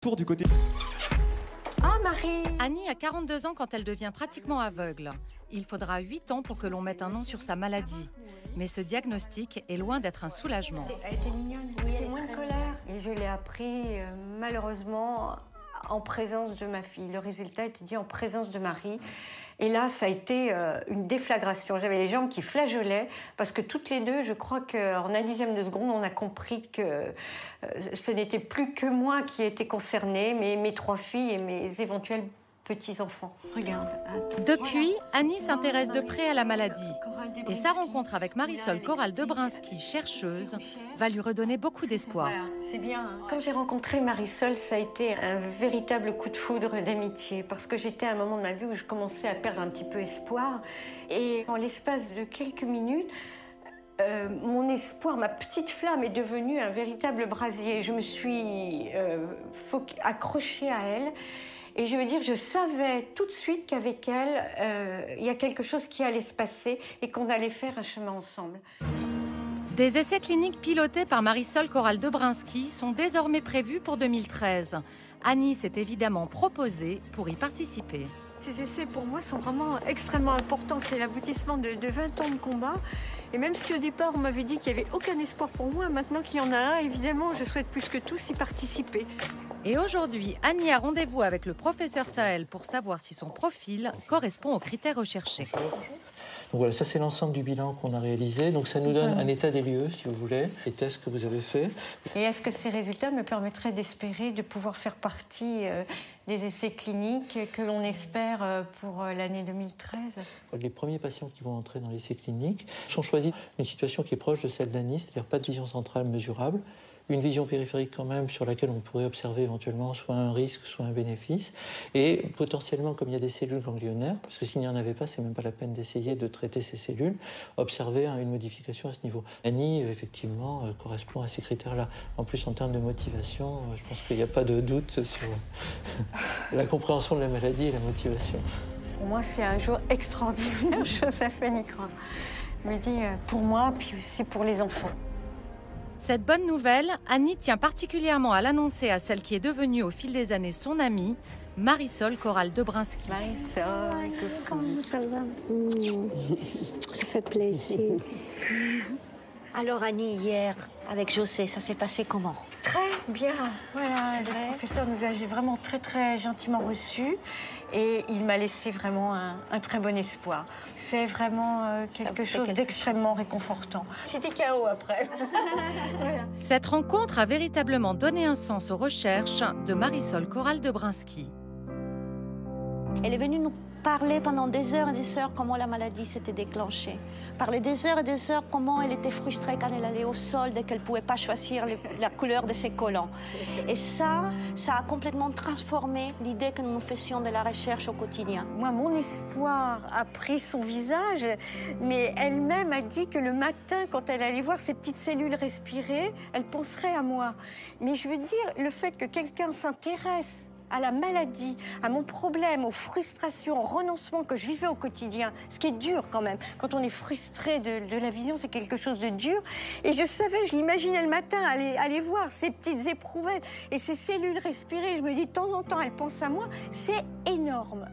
tour du côté. Ah, Marie! Annie a 42 ans quand elle devient pratiquement aveugle. Il faudra 8 ans pour que l'on mette un nom sur sa maladie. Mais ce diagnostic est loin d'être un soulagement. Elle était mignonne, c'est moins de colère. Et je l'ai appris, malheureusement, en présence de ma fille. Le résultat était dit en présence de Marie. Et là, ça a été une déflagration. J'avais les jambes qui flageolaient parce que toutes les deux, je crois qu'en un dixième de seconde, on a compris que ce n'était plus que moi qui étais concernée, mais mes 3 filles et mes éventuels petits-enfants. Regarde. Depuis, Annie s'intéresse de près à la maladie. Et sa rencontre avec Marisol Coral Dobrynski, chercheuse, va lui redonner beaucoup d'espoir. Voilà, c'est bien. Quand j'ai rencontré Marisol, ça a été un véritable coup de foudre d'amitié. Parce que j'étais à un moment de ma vie où je commençais à perdre un petit peu espoir. Et en l'espace de quelques minutes, mon espoir, ma petite flamme est devenue un véritable brasier. Je me suis accrochée à elle. Et je veux dire, je savais tout de suite qu'avec elle, il y a quelque chose qui allait se passer et qu'on allait faire un chemin ensemble. Des essais cliniques pilotés par Marisol Coral Dobrynski sont désormais prévus pour 2013. Annie s'est évidemment proposée pour y participer. Ces essais, pour moi, sont vraiment extrêmement importants. C'est l'aboutissement de 20 ans de combat. Et même si au départ, on m'avait dit qu'il n'y avait aucun espoir pour moi, maintenant qu'il y en a un, évidemment, je souhaite plus que tous y participer. Et aujourd'hui, Annie a rendez-vous avec le professeur Sahel pour savoir si son profil correspond aux critères recherchés. Donc voilà, ça c'est l'ensemble du bilan qu'on a réalisé. Donc ça nous donne un état des lieux, si vous voulez, les tests que vous avez faits. Et est-ce que ces résultats me permettraient d'espérer de pouvoir faire partie des essais cliniques que l'on espère pour l'année 2013? Les premiers patients qui vont entrer dans l'essai clinique sont choisis une situation qui est proche de celle d'Annie, c'est-à-dire pas de vision centrale mesurable, une vision périphérique quand même sur laquelle on pourrait observer éventuellement soit un risque, soit un bénéfice, et potentiellement, comme il y a des cellules ganglionnaires, parce que s'il n'y en avait pas, c'est même pas la peine d'essayer de traiter ces cellules, observer une modification à ce niveau. Annie, effectivement, correspond à ces critères-là. En plus, en termes de motivation, je pense qu'il n'y a pas de doute sur la compréhension de la maladie et la motivation. Pour moi, c'est un jour extraordinaire, Joséphine Croix. Je me dis, pour moi, puis aussi pour les enfants. Cette bonne nouvelle, Annie tient particulièrement à l'annoncer à celle qui est devenue au fil des années son amie, Marisol Coral Dobrynski. Marisol, comment ça va? Ça fait plaisir. Alors Annie, hier, avec José, ça s'est passé comment? Très bien. Voilà, le professeur nous a vraiment très gentiment reçus et il m'a laissé vraiment un très bon espoir. C'est vraiment quelque chose d'extrêmement réconfortant. J'étais KO après. Voilà. Cette rencontre a véritablement donné un sens aux recherches de Marisol Coral Dobrynski. Elle est venue nous parler pendant des heures et des heures comment la maladie s'était déclenchée. Parler des heures et des heures comment elle était frustrée quand elle allait au sol dès qu'elle ne pouvait pas choisir la couleur de ses collants. Et ça a complètement transformé l'idée que nous nous faisions de la recherche au quotidien. Moi, mon espoir a pris son visage, mais elle-même a dit que le matin, quand elle allait voir ses petites cellules respirer, elle penserait à moi. Mais je veux dire, le fait que quelqu'un s'intéresse à la maladie, à mon problème, aux frustrations, aux renoncements que je vivais au quotidien, ce qui est dur quand même. Quand on est frustré de la vision, c'est quelque chose de dur. Et je savais, je l'imaginais le matin, aller voir ces petites éprouvettes et ces cellules respirer. Je me dis, de temps en temps, elles pensent à moi. C'est énorme.